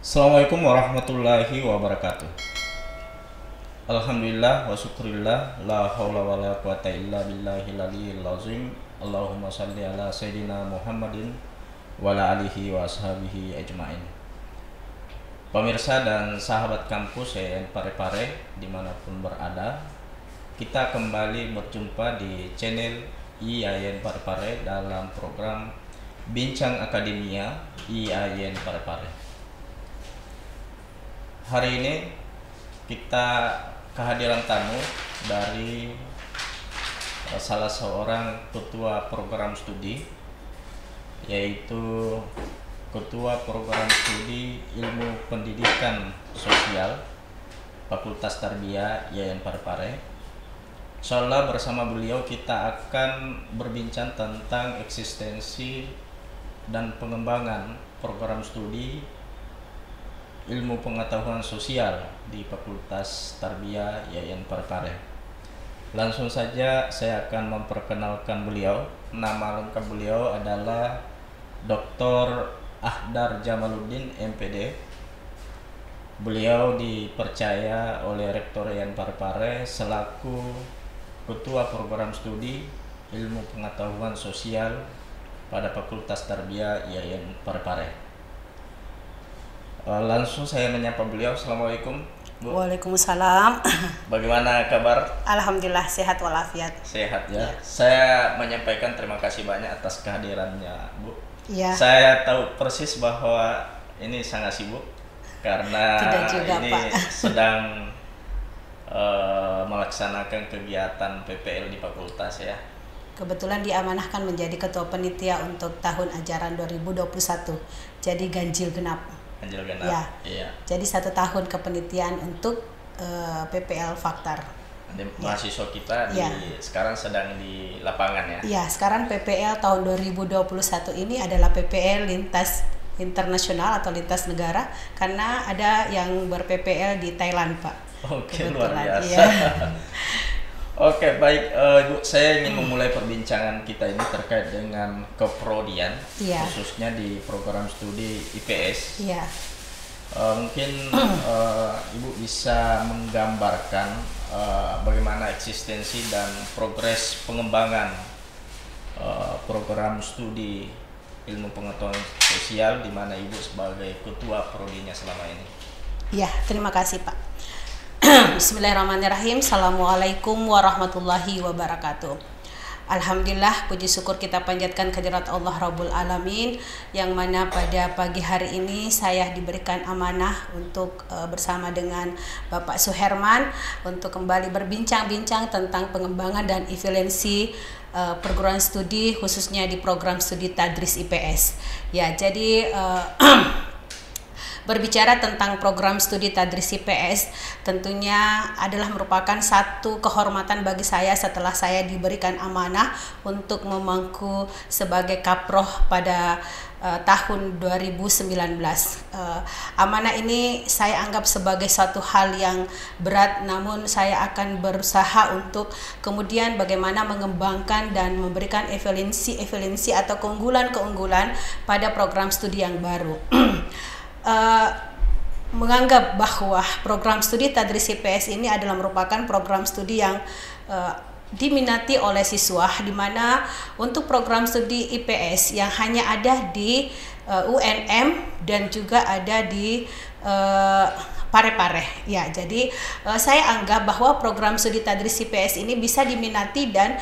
Assalamualaikum warahmatullahi wabarakatuh. Alhamdulillah wa syukurillah, la haula wa la quwata illa billahil aliyil azim. Allahumma salli ala sayyidina Muhammadin wa ala alihi wa ashabihi ajmain. Pemirsa dan sahabat kampus YN Parepare dimanapun berada, kita kembali berjumpa di channel IAIN Parepare dalam program Bincang Akademia IAIN Parepare. Hari ini kita kehadiran tamu dari salah seorang ketua program studi, yaitu Ketua Program Studi Ilmu Pendidikan Sosial Fakultas Tarbiyah IAIN Parepare. Insyaallah bersama beliau kita akan berbincang tentang eksistensi dan pengembangan program studi Ilmu Pengetahuan Sosial di Fakultas Tarbiyah IAIN Parepare. Langsung saja saya akan memperkenalkan beliau. Nama lengkap beliau adalah Dr. Ahdar Jamaluddin MPD. Beliau dipercaya oleh Rektor IAIN Parepare selaku Ketua Program Studi Ilmu Pengetahuan Sosial pada Fakultas Tarbiyah IAIN Parepare. Langsung saya menyapa beliau. Assalamualaikum, Bu. Waalaikumsalam. Bagaimana kabar? Alhamdulillah sehat walafiat. Sehat ya. Saya menyampaikan terima kasih banyak atas kehadirannya, Bu. Iya. Saya tahu persis bahwa ini sangat sibuk karena Tidak juga, ini Pak. sedang melaksanakan kegiatan PPL di fakultas ya. Kebetulan diamanahkan menjadi ketua panitia untuk tahun ajaran 2021. Jadi ganjil genap. Ganjil genap. Ya. Iya. Jadi 1 tahun kepenitian untuk PPL Faktar. Mahasiswa kita Ya. sekarang sedang di lapangan ya. Ya, sekarang PPL tahun 2021 ini adalah PPL lintas internasional atau lintas negara karena ada yang ber-PPL di Thailand, Pak. Oke, Kebetulan, luar biasa. iya. Oke, baik, Ibu, saya ingin memulai perbincangan kita ini terkait dengan keprodian, Iya. khususnya di program studi IPS. Iya. Mungkin Ibu bisa menggambarkan bagaimana eksistensi dan progres pengembangan program studi ilmu pengetahuan sosial di mana Ibu sebagai ketua prodinya selama ini. Ya, terima kasih, Pak. Bismillahirrahmanirrahim. Assalamualaikum warahmatullahi wabarakatuh. Alhamdulillah, puji syukur kita panjatkan kehadirat Allah Rabbul Alamin, yang mana pada pagi hari ini saya diberikan amanah untuk bersama dengan Bapak Suherman untuk kembali berbincang-bincang tentang pengembangan dan evaluasi perguruan studi khususnya di program studi Tadris IPS. Ya, jadi berbicara tentang program studi Tadris IPS tentunya adalah merupakan satu kehormatan bagi saya setelah saya diberikan amanah untuk memangku sebagai kaproh pada tahun 2019. Amanah ini saya anggap sebagai suatu hal yang berat, namun saya akan berusaha untuk kemudian bagaimana mengembangkan dan memberikan evaluasi atau keunggulan-keunggulan pada program studi yang baru. Menganggap bahwa program studi Tadris IPS ini adalah merupakan program studi yang diminati oleh siswa, di mana untuk program studi IPS yang hanya ada di UNM dan juga ada di Parepare. Ya, jadi saya anggap bahwa program studi Tadris IPS ini bisa diminati dan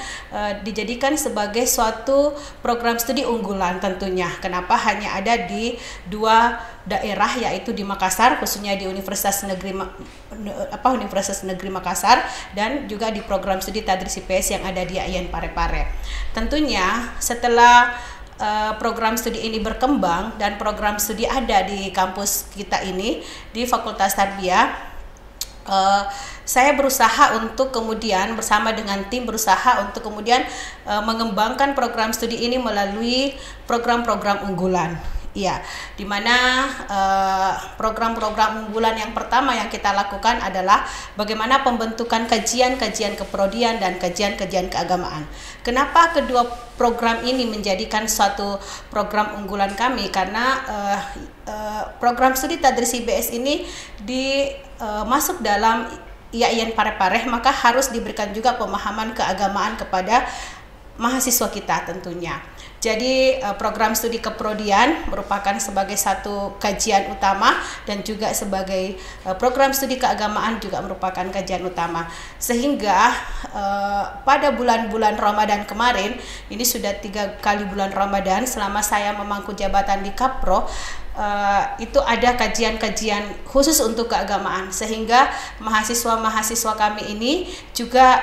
dijadikan sebagai suatu program studi unggulan tentunya. Kenapa hanya ada di 2 daerah, yaitu di Makassar, khususnya di Universitas Negeri Makassar, dan juga di program studi Tadris IPS yang ada di IAIN Parepare. Tentunya setelah program studi ini berkembang dan program studi ada di kampus kita ini di Fakultas Tarbiyah, saya berusaha untuk kemudian bersama dengan tim berusaha untuk kemudian mengembangkan program studi ini melalui program-program unggulan. Ya, di mana program-program unggulan yang pertama yang kita lakukan adalah bagaimana pembentukan kajian-kajian keprodian dan kajian-kajian keagamaan. Kenapa kedua program ini menjadikan suatu program unggulan kami? Karena program studi Tadris IPS ini masuk dalam IAIN Parepare, maka harus diberikan juga pemahaman keagamaan kepada mahasiswa kita tentunya. Jadi program studi keprodian merupakan sebagai satu kajian utama dan juga sebagai program studi keagamaan juga merupakan kajian utama. Sehingga pada bulan-bulan Ramadan kemarin, ini sudah 3 kali bulan Ramadan selama saya memangku jabatan di Kapro, itu ada kajian-kajian khusus untuk keagamaan, sehingga mahasiswa-mahasiswa kami ini juga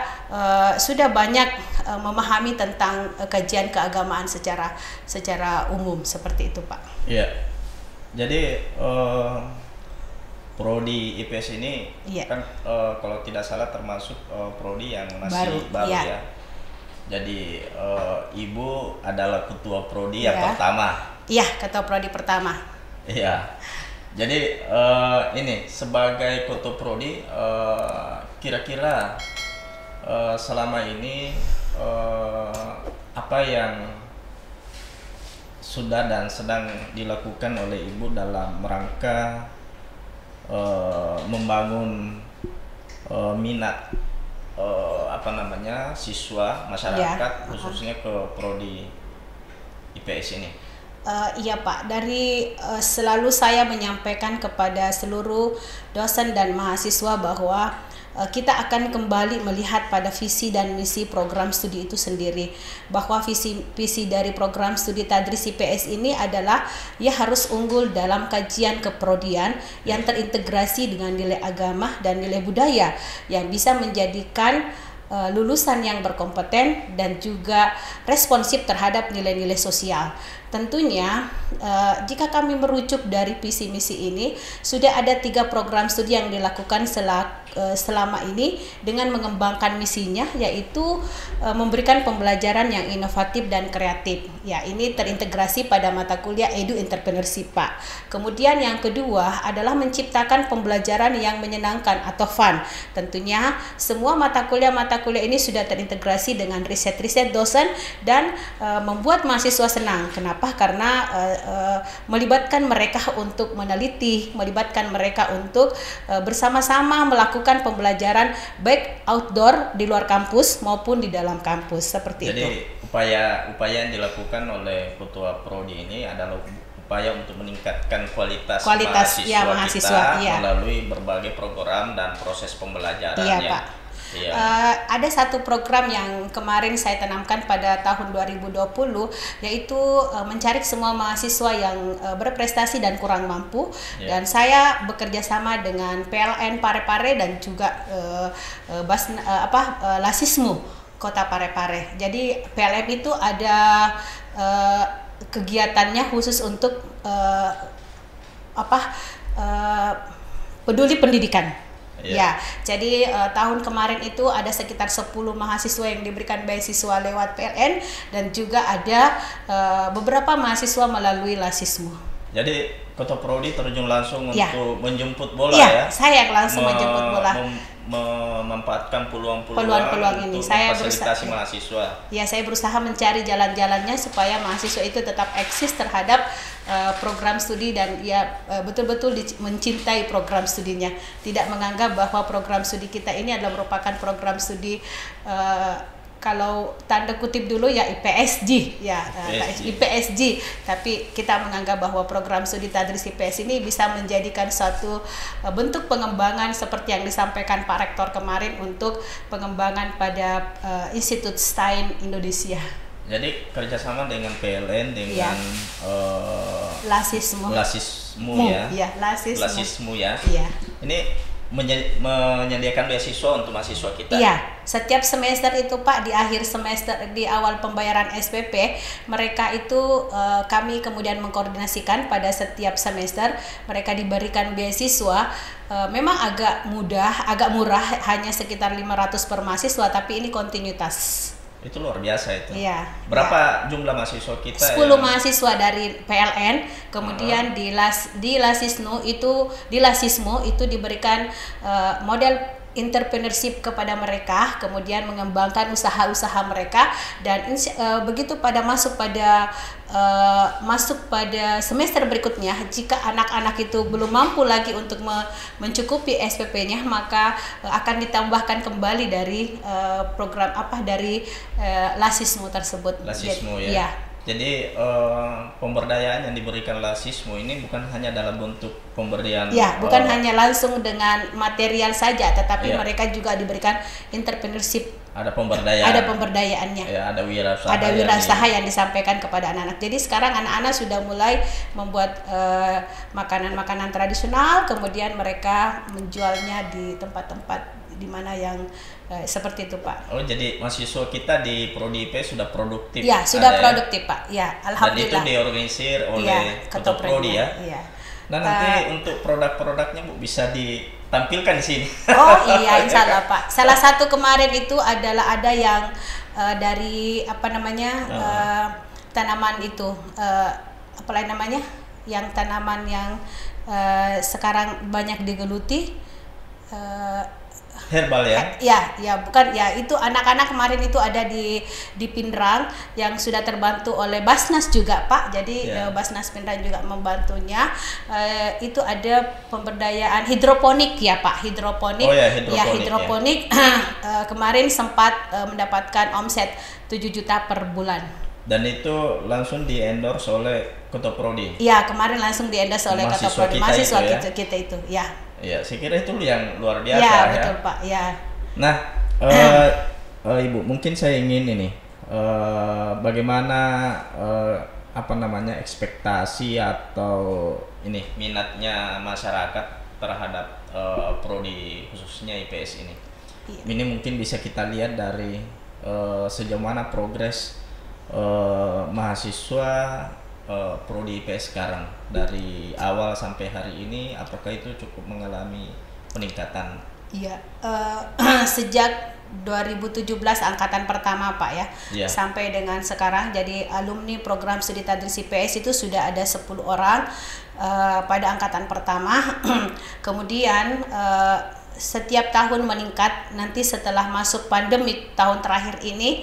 sudah banyak memahami tentang kajian keagamaan secara umum, seperti itu, Pak. Iya. Jadi prodi IPS ini kan kalau tidak salah termasuk prodi yang masih baru ya. Jadi Ibu adalah ketua prodi yang pertama. Iya, ketua prodi pertama. Iya. Jadi ini sebagai ketua prodi, kira-kira selama ini apa yang sudah dan sedang dilakukan oleh Ibu dalam rangka membangun minat siswa masyarakat khususnya ke prodi IPS ini? Iya Pak, dari selalu saya menyampaikan kepada seluruh dosen dan mahasiswa bahwa kita akan kembali melihat pada visi dan misi program studi itu sendiri, bahwa visi dari program studi Tadris IPS ini adalah harus unggul dalam kajian keprodian yang terintegrasi dengan nilai agama dan nilai budaya yang bisa menjadikan lulusan yang berkompeten dan juga responsif terhadap nilai-nilai sosial. Tentunya jika kami merujuk dari visi misi ini, sudah ada 3 program studi yang dilakukan selama ini dengan mengembangkan misinya, yaitu memberikan pembelajaran yang inovatif dan kreatif. Ya, ini terintegrasi pada mata kuliah Edu Entrepreneurship, Pak. Kemudian yang kedua adalah menciptakan pembelajaran yang menyenangkan atau fun. Tentunya semua mata kuliah ini sudah terintegrasi dengan riset-riset dosen dan membuat mahasiswa senang. Kenapa? Karena melibatkan mereka untuk meneliti, melibatkan mereka untuk bersama-sama melakukan pembelajaran baik outdoor di luar kampus maupun di dalam kampus, seperti itu. Jadi upaya yang dilakukan oleh ketua prodi ini adalah upaya untuk meningkatkan kualitas mahasiswa kita melalui berbagai program dan proses pembelajarannya. Iya, Pak. Iya. Ada satu program yang kemarin saya tanamkan pada tahun 2020, yaitu mencari semua mahasiswa yang berprestasi dan kurang mampu. Dan saya bekerja sama dengan PLN Parepare dan juga Lasismu Kota Parepare. Jadi PLN itu ada kegiatannya khusus untuk peduli pendidikan. Ya, jadi tahun kemarin itu ada sekitar 10 mahasiswa yang diberikan beasiswa lewat PLN dan juga ada beberapa mahasiswa melalui Lasismu. Jadi ketua prodi terjun langsung untuk menjemput bola ya? Saya langsung menjemput bola. Memanfaatkan peluang-peluang ini. Untuk saya memfasilitasi mahasiswa. Ya, saya berusaha mencari jalan-jalannya supaya mahasiswa itu tetap eksis terhadap program studi dan betul-betul mencintai program studinya. Tidak menganggap bahwa program studi kita ini adalah merupakan program studi kalau tanda kutip dulu IPSG IPSG, tapi kita menganggap bahwa program studi Tadris IPS ini bisa menjadikan suatu bentuk pengembangan seperti yang disampaikan Pak Rektor kemarin untuk pengembangan pada Institut Stein Indonesia. Jadi kerjasama dengan PLN dengan Lasismu ya. Ini menyediakan beasiswa untuk mahasiswa kita. Iya, setiap semester itu Pak, di akhir semester, di awal pembayaran SPP, mereka itu kami kemudian mengkoordinasikan pada setiap semester mereka diberikan beasiswa. Memang agak murah, hanya sekitar 500 per mahasiswa, tapi ini kontinuitas. Itu luar biasa itu. Iya. Berapa jumlah mahasiswa kita? 10 mahasiswa dari PLN, kemudian di Lasismu itu diberikan model entrepreneurship kepada mereka, kemudian mengembangkan usaha-usaha mereka, dan begitu pada masuk pada semester berikutnya, jika anak-anak itu belum mampu lagi untuk mencukupi SPP-nya, maka akan ditambahkan kembali dari program dari Lasismu tersebut. Lasismu ya. Jadi pemberdayaan yang diberikan Lasismu ini bukan hanya dalam bentuk pemberian, bukan hanya langsung dengan material saja, tetapi mereka juga diberikan entrepreneurship. Ada pemberdayaan. Ada pemberdayaannya. Ya, ada wirausaha. Ada wirausaha yang disampaikan kepada anak-anak. Jadi sekarang anak-anak sudah mulai membuat makanan-makanan tradisional, kemudian mereka menjualnya di tempat-tempat di mana yang seperti itu, Pak. Oh, jadi mahasiswa kita di Prodi IP sudah produktif. Ya, sudah produktif, Pak. Ya, alhamdulillah. Dan itu diorganisir oleh Ketua Prodi ya. Iya. Nah, nanti untuk produk-produknya Bu bisa ditampilkan di sini. Oh iya, insya Allah, Pak. Salah satu kemarin itu adalah ada yang dari tanaman itu yang tanaman yang sekarang banyak digeluti. Herbal ya? Bukan ya, itu anak-anak kemarin itu ada di Pindrang yang sudah terbantu oleh Basnas juga, Pak. Jadi Basnas Pindrang juga membantunya. Itu ada pemberdayaan hidroponik ya, Pak. Hidroponik. Oh ya, hidroponik. Kemarin sempat mendapatkan omset 7 juta per bulan. Dan itu langsung di-endorse oleh Ketua Prodi? Iya, kemarin langsung di-endorse oleh Ketua Prodi. Mahasiswa kita itu, ya. Ya, saya kira itu yang luar biasa ya. Betul, Pak. Ya. Nah, Ibu, mungkin saya ingin ini, bagaimana ekspektasi atau ini minatnya masyarakat terhadap prodi khususnya IPS ini. Iya. Ini mungkin bisa kita lihat dari sejauh mana progres mahasiswa prodi IPS sekarang dari awal sampai hari ini, apakah itu cukup mengalami peningkatan? Iya, sejak 2017 angkatan pertama, Pak ya, sampai dengan sekarang, jadi alumni program studi tadris IPS itu sudah ada 10 orang pada angkatan pertama. Kemudian setiap tahun meningkat. Nanti setelah masuk pandemik tahun terakhir ini,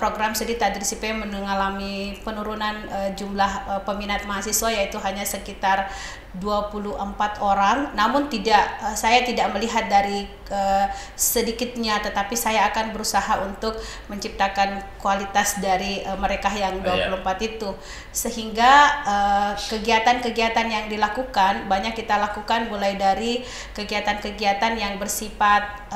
program studi tadris IPS mengalami penurunan jumlah peminat mahasiswa, yaitu hanya sekitar 24 orang. Namun saya tidak melihat dari sedikitnya, tetapi saya akan berusaha untuk menciptakan kualitas dari mereka yang 24 itu, sehingga kegiatan-kegiatan yang dilakukan banyak kita lakukan, mulai dari kegiatan-kegiatan yang bersifat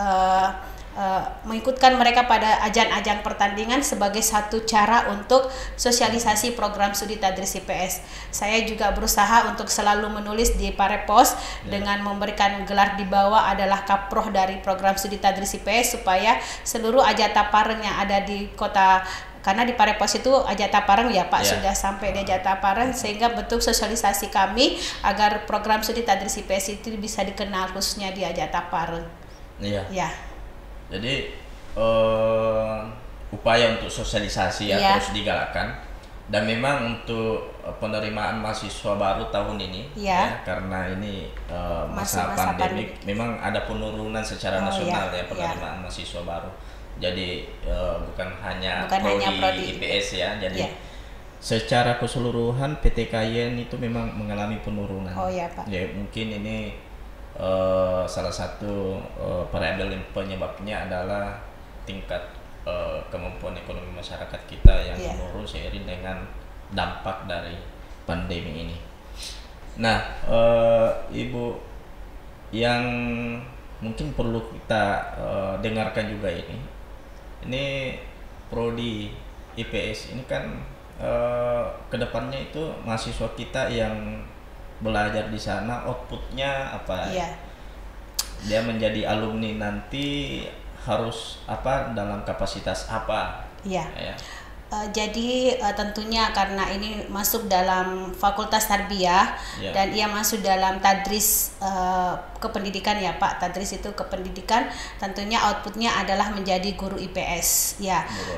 mengikutkan mereka pada ajang-ajang pertandingan sebagai satu cara untuk sosialisasi program studi tadris IPS. Saya juga berusaha untuk selalu menulis di Parepos dengan memberikan gelar di bawah adalah kaproh dari program studi tadris IPS, supaya seluruh Ajata Pareng yang ada di kota, karena di Parepos itu Ajata Pareng ya, Pak, sudah sampai di Ajata Pareng, sehingga bentuk sosialisasi kami agar program studi tadris IPS itu bisa dikenal khususnya di Ajata Pareng. Iya. Jadi upaya untuk sosialisasi terus digalakkan, dan memang untuk penerimaan mahasiswa baru tahun ini karena ini masa pandemi, memang ada penurunan secara nasional penerimaan mahasiswa baru. Jadi bukan hanya prodi IPS ya, jadi secara keseluruhan PTKIN itu memang mengalami penurunan. Pak. Ya, mungkin ini salah satu variabel penyebabnya adalah tingkat kemampuan ekonomi masyarakat kita yang menurun seiring dengan dampak dari pandemi ini. Nah, Ibu, yang mungkin perlu kita dengarkan juga ini prodi IPS ini kan kedepannya itu mahasiswa kita yang belajar di sana outputnya apa? Dia menjadi alumni nanti harus apa, dalam kapasitas apa? Jadi tentunya karena ini masuk dalam fakultas tarbiyah dan ia masuk dalam tadris kependidikan ya, Pak. Tadris itu kependidikan, tentunya outputnya adalah menjadi guru IPS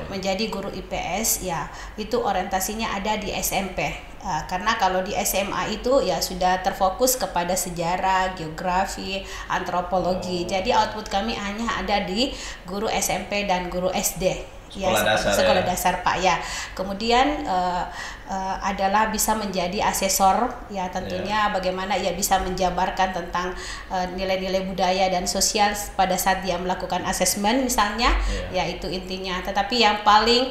menjadi guru IPS itu orientasinya ada di SMP. Karena kalau di SMA itu ya sudah terfokus kepada sejarah, geografi, antropologi. Jadi output kami hanya ada di guru SMP dan guru SD. Sekolah dasar Pak ya. Kemudian adalah bisa menjadi asesor ya, tentunya bagaimana ia bisa menjabarkan tentang nilai-nilai budaya dan sosial pada saat dia melakukan asesmen misalnya, ya itu intinya. Tetapi yang paling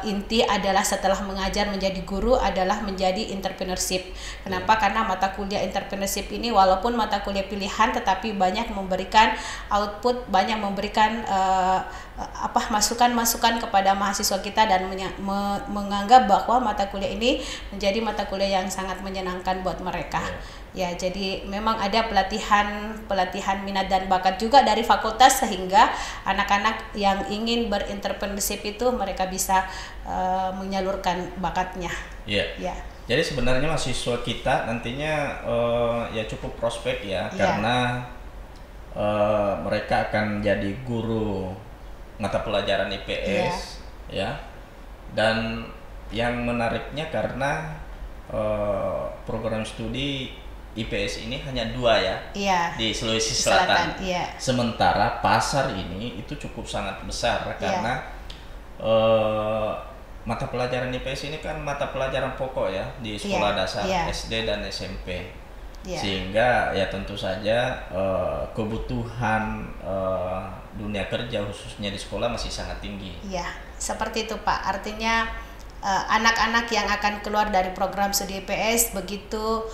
inti adalah setelah mengajar menjadi guru adalah menjadi entrepreneurship. Kenapa? Karena mata kuliah entrepreneurship ini walaupun mata kuliah pilihan tetapi banyak memberikan output, banyak memberikan masukan kepada mahasiswa kita dan menganggap bahwa mata kuliah ini menjadi mata kuliah yang sangat menyenangkan buat mereka. Ya, jadi memang ada pelatihan minat dan bakat juga dari fakultas sehingga anak-anak yang ingin berentrepreneurship itu mereka bisa menyalurkan bakatnya. Ya. Jadi sebenarnya mahasiswa kita nantinya ya cukup prospek ya, karena mereka akan jadi guru mata pelajaran IPS ya. Dan yang menariknya karena program studi IPS ini hanya 2 di Sulawesi Selatan. Sementara pasar ini itu cukup sangat besar karena mata pelajaran IPS ini kan mata pelajaran pokok ya di sekolah dasar SD dan SMP. Sehingga ya tentu saja kebutuhan dunia kerja khususnya di sekolah masih sangat tinggi. Iya, seperti itu Pak. Artinya anak-anak yang akan keluar dari program studi IPS begitu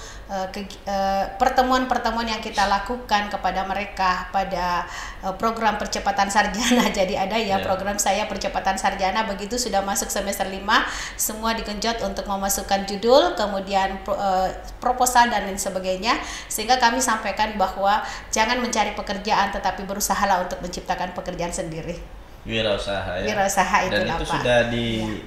pertemuan-pertemuan yang kita lakukan kepada mereka pada program percepatan sarjana. Jadi ada program saya percepatan sarjana, begitu sudah masuk semester 5 semua digenjot untuk memasukkan judul, kemudian proposal dan lain sebagainya, sehingga kami sampaikan bahwa jangan mencari pekerjaan tetapi berusahalah untuk menciptakan pekerjaan sendiri. Wirausaha ya. Wirausaha dan itu Pak. Sudah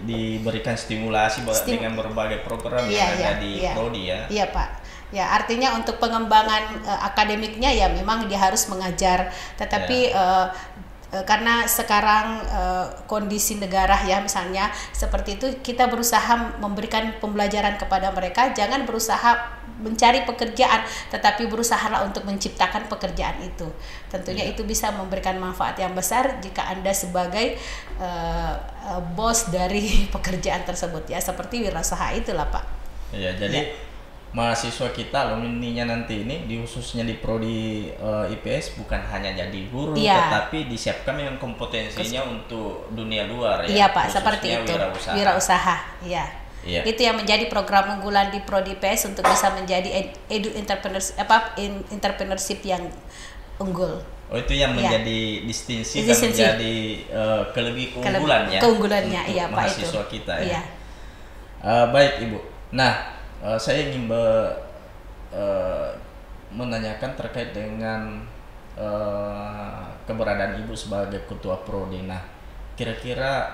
diberikan stimulasi dengan berbagai program yang ada di Prodi ya. Iya Pak. Ya, artinya untuk pengembangan akademiknya ya memang dia harus mengajar, tetapi karena sekarang kondisi negara ya misalnya seperti itu, kita berusaha memberikan pembelajaran kepada mereka, jangan berusaha mencari pekerjaan tetapi berusahalah untuk menciptakan pekerjaan itu. Tentunya itu bisa memberikan manfaat yang besar jika Anda sebagai bos dari pekerjaan tersebut ya, seperti wirausaha itulah Pak. Ya, jadi mahasiswa kita alumninya nanti ini khususnya di prodi IPS bukan hanya jadi guru tetapi disiapkan yang kompetensinya untuk dunia luar ya. Iya Pak, seperti itu. Wirausaha. Itu yang menjadi program unggulan di prodi IPS untuk bisa menjadi entrepreneurship yang unggul. Oh, itu yang menjadi distinksi dan menjadi keunggulannya iya Pak, mahasiswa itu. Kita ya. Baik Ibu. Nah, saya ingin menanyakan terkait dengan keberadaan Ibu sebagai ketua prodi. Nah, kira-kira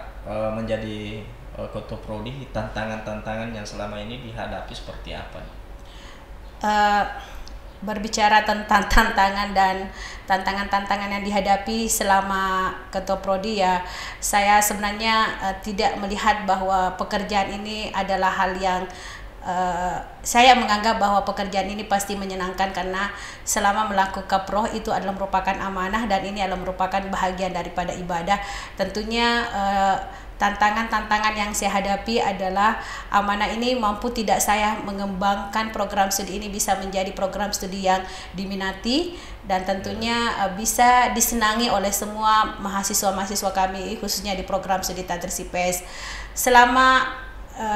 menjadi ketua prodi, tantangan-tantangan yang selama ini dihadapi seperti apa? Berbicara tentang tantangan dan tantangan-tantangan yang dihadapi selama ketua prodi ya, saya sebenarnya tidak melihat bahwa pekerjaan ini adalah hal yang saya menganggap bahwa pekerjaan ini pasti menyenangkan, karena selama melakukan kaproh itu adalah merupakan amanah dan ini adalah merupakan bahagian daripada ibadah. Tentunya tantangan-tantangan yang saya hadapi adalah amanah ini mampu tidak saya mengembangkan program studi ini bisa menjadi program studi yang diminati dan tentunya bisa disenangi oleh semua mahasiswa-mahasiswa kami khususnya di program studi Tadris IPS. Selama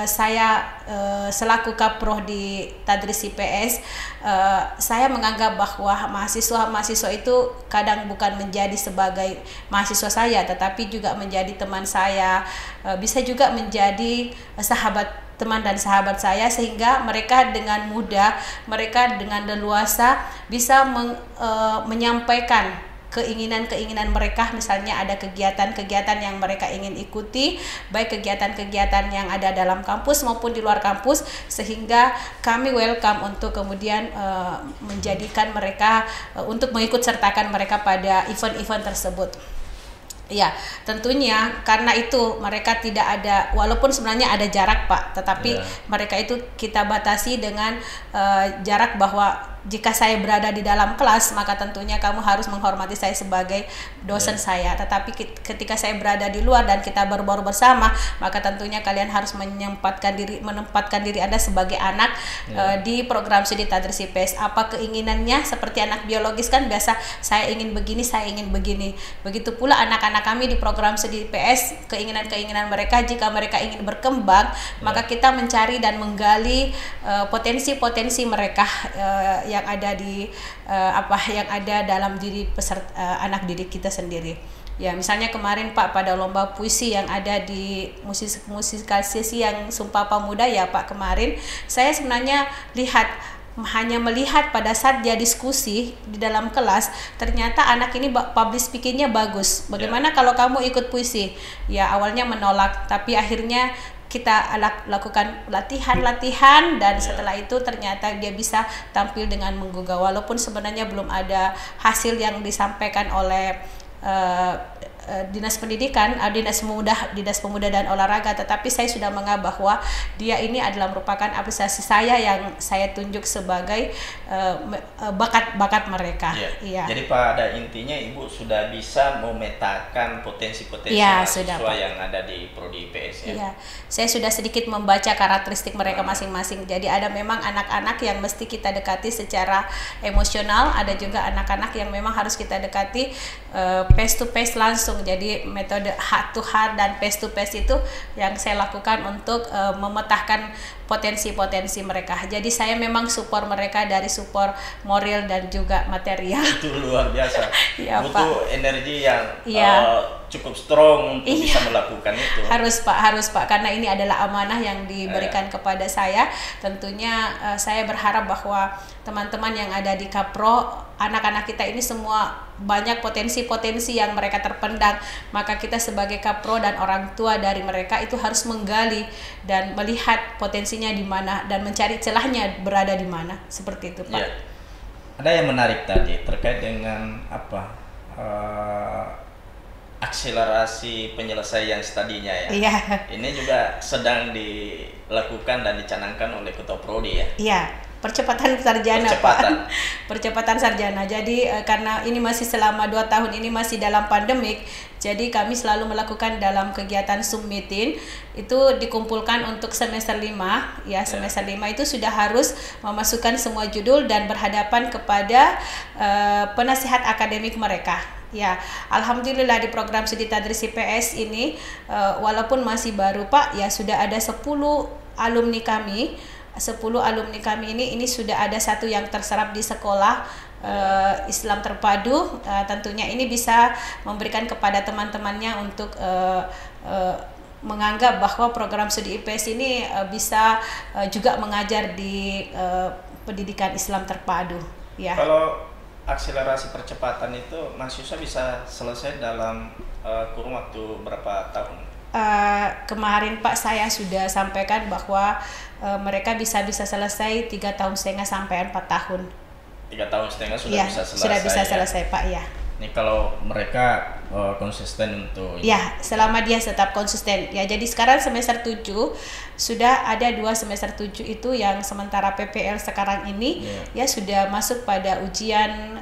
saya selaku kaproh di Tadris IPS, saya menganggap bahwa mahasiswa-mahasiswa itu kadang bukan menjadi sebagai mahasiswa saya, tetapi juga menjadi teman saya, bisa juga menjadi teman dan sahabat saya, sehingga mereka dengan mudah, mereka dengan leluasa bisa menyampaikan keinginan-keinginan mereka. Misalnya ada kegiatan-kegiatan yang mereka ingin ikuti, baik kegiatan-kegiatan yang ada dalam kampus maupun di luar kampus, sehingga kami welcome untuk kemudian menjadikan mereka untuk mengikut sertakan mereka pada event-event tersebut. Ya, tentunya karena itu mereka tidak ada, walaupun sebenarnya ada jarak Pak, tetapi mereka itu kita batasi dengan jarak bahwa jika saya berada di dalam kelas maka tentunya kamu harus menghormati saya sebagai dosen saya. Tetapi ketika saya berada di luar dan kita berbaur bersama, maka tentunya kalian harus menempatkan diri Anda sebagai anak di program studi tadris IPS. Apa keinginannya, seperti anak biologis kan biasa saya ingin begini, saya ingin begini. Begitu pula anak-anak kami di program studi IPS, keinginan-keinginan mereka jika mereka ingin berkembang, maka kita mencari dan menggali potensi-potensi mereka yang ada di yang ada dalam diri peserta anak didik kita sendiri. Ya, misalnya kemarin Pak pada lomba puisi yang ada di musikalisasi yang Sumpah Pemuda ya Pak, kemarin saya sebenarnya hanya melihat pada saat dia diskusi di dalam kelas, ternyata anak ini public speakingnya bagus. Bagaimana kalau kamu ikut puisi? Ya awalnya menolak, tapi akhirnya kita lakukan latihan dan setelah itu ternyata dia bisa tampil dengan menggugah, walaupun sebenarnya belum ada hasil yang disampaikan oleh Dinas Pendidikan, Dinas Pemuda dan Olahraga, tetapi saya sudah menganggap bahwa dia ini adalah merupakan apresiasi saya yang saya tunjuk sebagai bakat mereka. Jadi pada intinya Ibu sudah bisa memetakan potensi-potensi mahasiswa yang ada di prodi IPS ya. Saya sudah sedikit membaca karakteristik mereka masing-masing. Jadi ada memang anak-anak yang mesti kita dekati secara emosional, ada juga anak-anak yang memang harus kita dekati face to face langsung. Jadi metode heart to heart dan face to face itu yang saya lakukan untuk memetakan potensi-potensi mereka. Jadi saya memang support mereka dari support moral dan juga material. Itu luar biasa. Butuh Pak. energi yang cukup strong untuk bisa melakukan itu. Harus Pak, karena ini adalah amanah yang diberikan kepada saya. Tentunya saya berharap bahwa teman-teman yang ada di Kapro, anak-anak kita ini semua banyak potensi-potensi yang mereka terpendam, maka kita sebagai Kapro dan orang tua dari mereka itu harus menggali dan melihat potensinya di mana dan mencari celahnya berada di mana, seperti itu Pak. Ada yang menarik tadi terkait dengan akselerasi penyelesaian studinya ya. Ini juga sedang dilakukan dan dicanangkan oleh Ketua Prodi ya. Percepatan sarjana Pak. Percepatan sarjana. Jadi karena ini masih selama 2 tahun ini masih dalam pandemik, jadi kami selalu melakukan dalam kegiatan Zoom meeting itu dikumpulkan untuk semester 5 ya. Semester 5 itu sudah harus memasukkan semua judul dan berhadapan kepada penasihat akademik mereka. Ya, alhamdulillah di program studi tadris IPS ini walaupun masih baru Pak, ya sudah ada 10 alumni kami. 10 alumni kami ini sudah ada 1 yang terserap di sekolah Islam Terpadu. Tentunya ini bisa memberikan kepada teman-temannya untuk menganggap bahwa program studi IPS ini bisa juga mengajar di pendidikan Islam Terpadu ya. Kalau akselerasi percepatan itu mahasiswa bisa selesai dalam kurun waktu berapa tahun? Kemarin Pak saya sudah sampaikan bahwa mereka bisa selesai 3,5 tahun sampai 4 tahun. 3,5 tahun sudah bisa selesai. Sudah bisa selesai Pak ya. Ini kalau mereka konsisten untuk selama dia tetap konsisten ya. Jadi sekarang semester 7 sudah ada 2 semester 7 itu yang sementara PPL sekarang ini ya sudah masuk pada ujian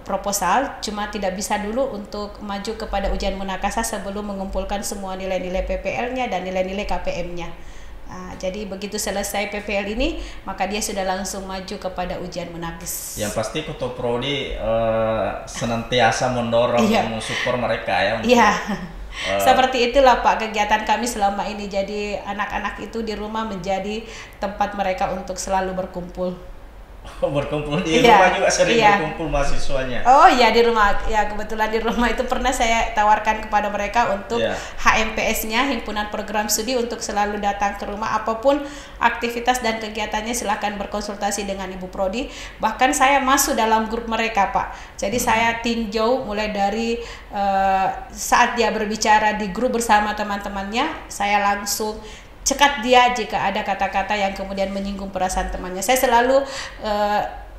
proposal, cuma tidak bisa dulu untuk maju kepada ujian munakasah sebelum mengumpulkan semua nilai-nilai PPL-nya dan nilai-nilai KPM-nya. Jadi begitu selesai PPL ini, maka dia sudah langsung maju kepada ujian munakis. Yang pasti Ketua Prodi senantiasa mendorong dan mensupport mereka ya. Seperti itulah Pak kegiatan kami selama ini. Jadi anak-anak itu di rumah menjadi tempat mereka untuk selalu berkumpul. Berkumpul di rumah juga sering berkumpul mahasiswanya. Oh iya di rumah ya, kebetulan di rumah itu pernah saya tawarkan kepada mereka untuk HMPS-nya, Himpunan Program Studi, untuk selalu datang ke rumah. Apapun aktivitas dan kegiatannya silakan berkonsultasi dengan Ibu Prodi. Bahkan saya masuk dalam grup mereka Pak. Jadi saya tinjau mulai dari saat dia berbicara di grup bersama teman-temannya, saya langsung cekat dia jika ada kata-kata yang kemudian menyinggung perasaan temannya. Saya selalu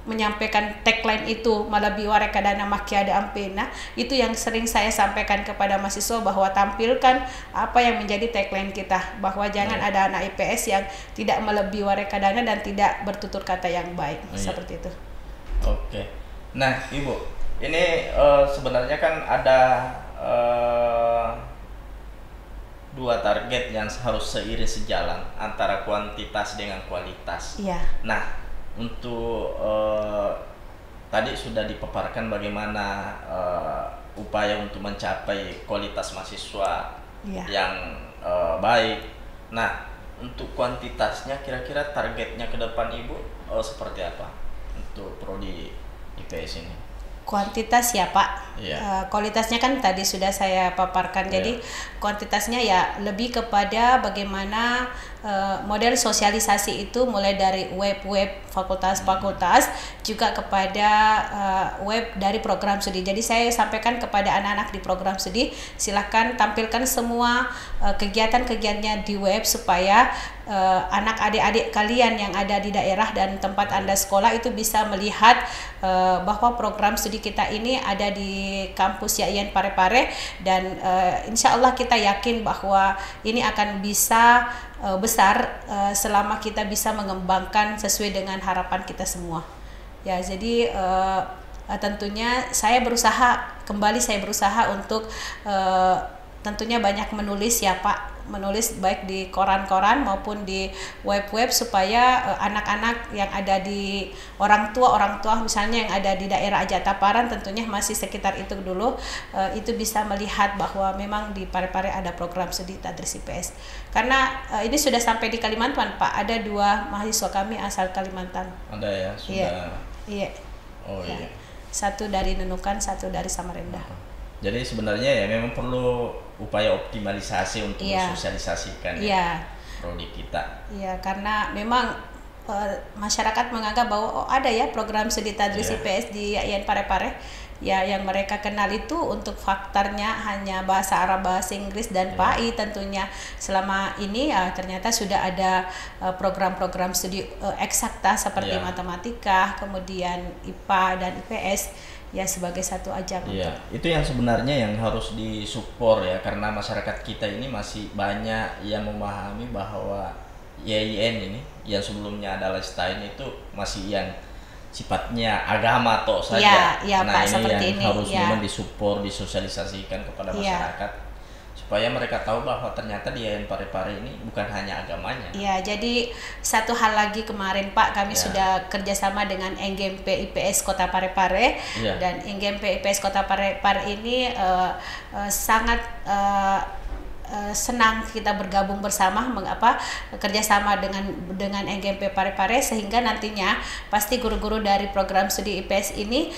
menyampaikan tagline itu malabi warekadana makiada ampena, itu yang sering saya sampaikan kepada mahasiswa bahwa tampilkan apa yang menjadi tagline kita, bahwa jangan ada anak IPS yang tidak melebihi warekadana dan tidak bertutur kata yang baik. Seperti itu. Oke. Nah, Ibu, ini sebenarnya kan ada dua target yang harus seiring sejalan antara kuantitas dengan kualitas. Iya. Nah, untuk tadi sudah dipaparkan bagaimana upaya untuk mencapai kualitas mahasiswa yang baik. Nah, untuk kuantitasnya kira-kira targetnya ke depan Ibu seperti apa untuk prodi IPS ini? Kuantitas ya Pak, kualitasnya kan tadi sudah saya paparkan. Jadi kuantitasnya ya lebih kepada bagaimana model sosialisasi itu mulai dari web fakultas-fakultas juga kepada web dari program studi. Jadi saya sampaikan kepada anak-anak di program studi, silakan tampilkan semua kegiatan-kegiatannya di web supaya anak adik-adik kalian yang ada di daerah dan tempat Anda sekolah itu bisa melihat bahwa program studi kita ini ada di kampus YAIN Parepare, dan insya Allah kita yakin bahwa ini akan bisa besar selama kita bisa mengembangkan sesuai dengan harapan kita semua. Ya, jadi tentunya saya berusaha untuk tentunya banyak menulis ya Pak, menulis baik di koran-koran maupun di web-web supaya anak-anak yang ada di orang tua misalnya yang ada di daerah Ajataparan, tentunya masih sekitar itu dulu, itu bisa melihat bahwa memang di Parepare ada program studi Tadris IPS. Karena ini sudah sampai di Kalimantan Pak, ada 2 mahasiswa kami asal Kalimantan. Ada ya, sudah. Iya. Oh iya. Satu dari Nunukan, satu dari Samarinda. Jadi sebenarnya ya memang perlu upaya optimalisasi untuk mensosialisasikan prodi kita. Iya, karena memang masyarakat menganggap bahwa ada ya program studi Tadris IPS di YAIN Parepare. Ya, yang mereka kenal itu untuk faktornya hanya bahasa Arab, bahasa Inggris dan PAI tentunya. Selama ini ya ternyata sudah ada program-program studi eksakta seperti matematika, kemudian IPA dan IPS. Ya, sebagai satu ajang. Iya, itu yang sebenarnya yang harus disupport ya, karena masyarakat kita ini masih banyak yang memahami bahwa YAIN ini yang sebelumnya adalah STAIN itu masih yang sifatnya agama toh saja. Nah, Pak, ini yang harus memang disupport, disosialisasikan kepada masyarakat supaya mereka tahu bahwa ternyata di YAIN Parepare ini bukan hanya agamanya. Iya, jadi satu hal lagi kemarin Pak, kami sudah kerjasama dengan NGMP IPS Kota Parepare, dan NGMP IPS Kota Parepare ini sangat senang kita bergabung bersama kerjasama dengan NGMP Parepare, sehingga nantinya pasti guru-guru dari program studi IPS ini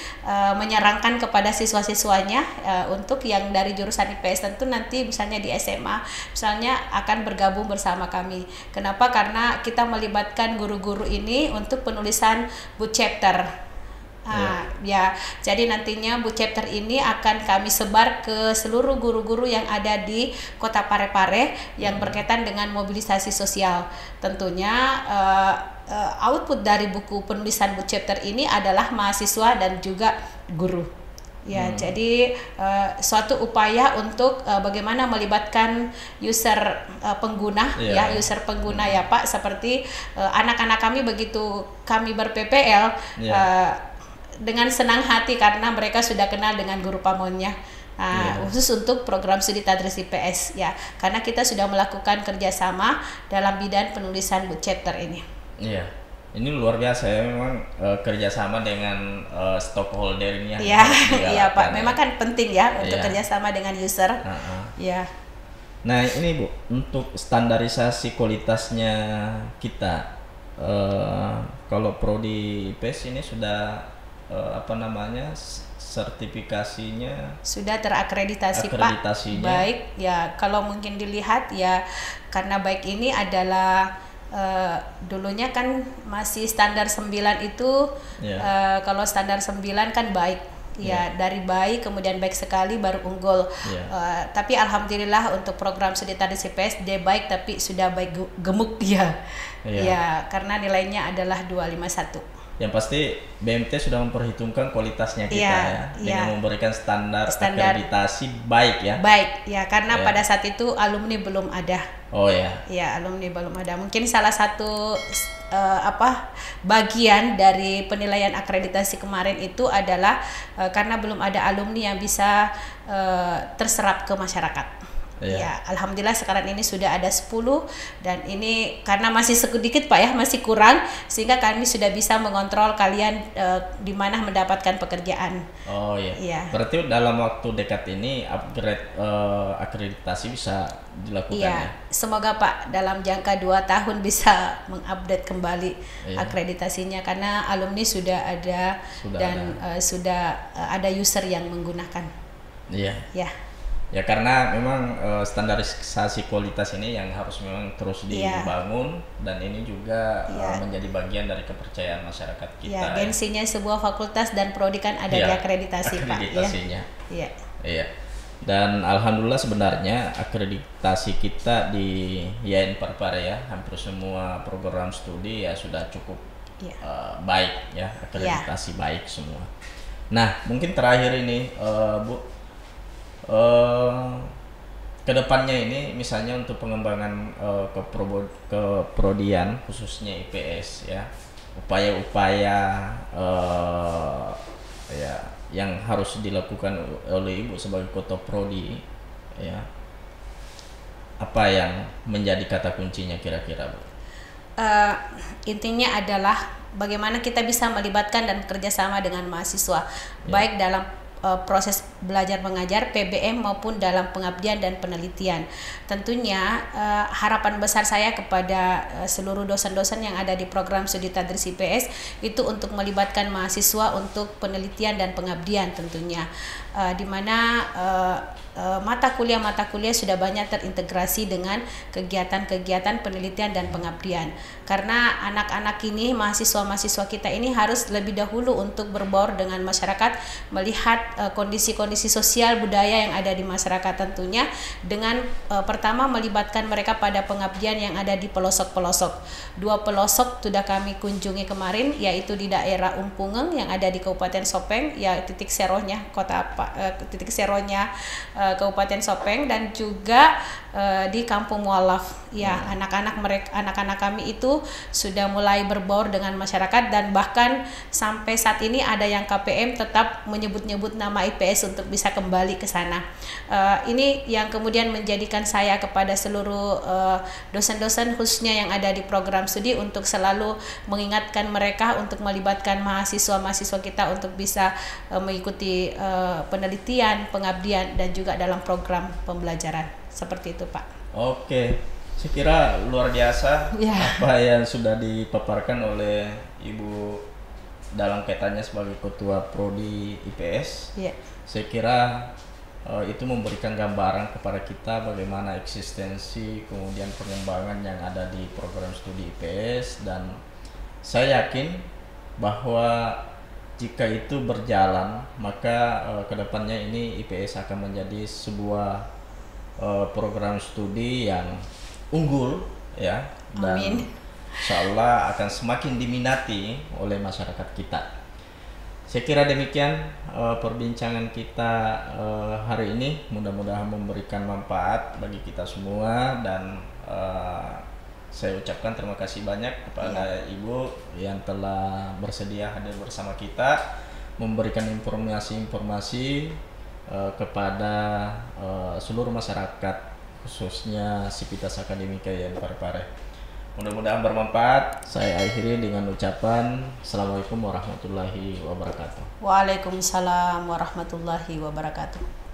menyarankan kepada siswa-siswanya untuk yang dari jurusan IPS tentu nanti misalnya di SMA misalnya akan bergabung bersama kami. Kenapa? Karena kita melibatkan guru-guru ini untuk penulisan book chapter. Jadi nantinya bu chapter ini akan kami sebar ke seluruh guru-guru yang ada di Kota Parepare yang berkaitan dengan mobilisasi sosial. Tentunya output dari buku penulisan bu chapter ini adalah mahasiswa dan juga guru. Ya, jadi suatu upaya untuk bagaimana melibatkan user pengguna user pengguna ya Pak, seperti anak-anak kami begitu kami ber-PPL dengan senang hati karena mereka sudah kenal dengan guru pamonnya. Khusus untuk program studi Tadris IPS ya, karena kita sudah melakukan kerjasama dalam bidang penulisan book chapter ini. Iya, ini luar biasa ya, memang kerjasama dengan stakeholder ini. Iya Pak, memang kan penting ya untuk kerjasama dengan user. Nah ini Bu, untuk standarisasi kualitasnya kita, kalau prodi IPS ini sudah sertifikasinya sudah terakreditasi Pak. Baik ya, kalau mungkin dilihat ya, karena baik ini adalah dulunya kan masih standar 9 itu kalau standar 9 kan baik dari baik kemudian baik sekali baru unggul. Tapi alhamdulillah untuk program studi Tadris IPS dia baik tapi sudah baik gemuk karena nilainya adalah 251. Yang pasti BMT sudah memperhitungkan kualitasnya kita Iya, dengan iya. memberikan standar Standar. akreditasi baik ya. Baik, ya karena Ya. pada saat itu alumni belum ada. Oh ya. Ya, alumni belum ada. Mungkin salah satu bagian dari penilaian akreditasi kemarin itu adalah karena belum ada alumni yang bisa terserap ke masyarakat. Iya. Ya, alhamdulillah sekarang ini sudah ada 10 dan ini karena masih sedikit Pak ya, masih kurang sehingga kami sudah bisa mengontrol kalian di mana mendapatkan pekerjaan. Oh iya. Iya. Berarti dalam waktu dekat ini upgrade akreditasi bisa dilakukan Iya, ya. semoga Pak dalam jangka 2 tahun bisa mengupdate kembali Iya. akreditasinya karena alumni sudah ada dan sudah ada user yang menggunakan. Iya. Ya. Ya karena memang standarisasi kualitas ini yang harus memang terus Iya. dibangun dan ini juga Iya. menjadi bagian dari kepercayaan masyarakat kita. Ya, gengsinya sebuah fakultas dan prodi kan ada Iya, di akreditasi Pak ya. akreditasinya. Iya. Iya. Dan alhamdulillah sebenarnya akreditasi kita di YAIN Parepare ya, hampir semua program studi ya sudah cukup Iya. baik ya, akreditasi baik semua. Nah, mungkin terakhir ini Bu, kedepannya ini misalnya untuk pengembangan keprodian khususnya IPS ya, upaya-upaya ya yang harus dilakukan oleh Ibu sebagai Ketua Prodi ya, apa yang menjadi kata kuncinya kira-kira Bu? Intinya adalah bagaimana kita bisa melibatkan dan bekerja sama dengan mahasiswa baik dalam proses belajar mengajar PBM maupun dalam pengabdian dan penelitian. Tentunya harapan besar saya kepada seluruh dosen-dosen yang ada di program studi tadris IPS itu untuk melibatkan mahasiswa untuk penelitian dan pengabdian tentunya, di mana mata kuliah sudah banyak terintegrasi dengan kegiatan-kegiatan penelitian dan pengabdian. Karena anak-anak ini, mahasiswa-mahasiswa kita ini harus lebih dahulu untuk berbaur dengan masyarakat, melihat kondisi-kondisi sosial budaya yang ada di masyarakat tentunya dengan pertama melibatkan mereka pada pengabdian yang ada di pelosok-pelosok. 2 pelosok sudah kami kunjungi kemarin, yaitu di daerah Umpungeng yang ada di Kabupaten Sopeng, ya titik seronya Kabupaten Sopeng, dan juga di Kampung Mualaf. Ya, anak-anak kami itu sudah mulai berbaur dengan masyarakat dan bahkan sampai saat ini ada yang KPM tetap menyebut-nyebut nama IPS untuk bisa kembali ke sana. Ini yang kemudian menjadikan saya kepada seluruh dosen-dosen khususnya yang ada di program studi untuk selalu mengingatkan mereka untuk melibatkan mahasiswa-mahasiswa kita untuk bisa mengikuti penelitian, pengabdian dan juga dalam program pembelajaran. Seperti itu, Pak. Oke, saya kira luar biasa Ya. apa yang sudah dipaparkan oleh Ibu dalam kaitannya sebagai Ketua Prodi IPS. Ya. Saya kira itu memberikan gambaran kepada kita bagaimana eksistensi kemudian pengembangan yang ada di program studi IPS, dan saya yakin bahwa jika itu berjalan maka kedepannya ini IPS akan menjadi sebuah program studi yang unggul ya, dan Amin. insyaallah akan semakin diminati oleh masyarakat kita. Saya kira demikian perbincangan kita hari ini, mudah-mudahan memberikan manfaat bagi kita semua, dan saya ucapkan terima kasih banyak kepada Ibu yang telah bersedia hadir bersama kita memberikan informasi-informasi kepada seluruh masyarakat khususnya Sivitas Akademika YAIN Parepare. Mudah-mudahan bermanfaat. Saya akhiri dengan ucapan Assalamualaikum warahmatullahi wabarakatuh. Waalaikumsalam warahmatullahi wabarakatuh.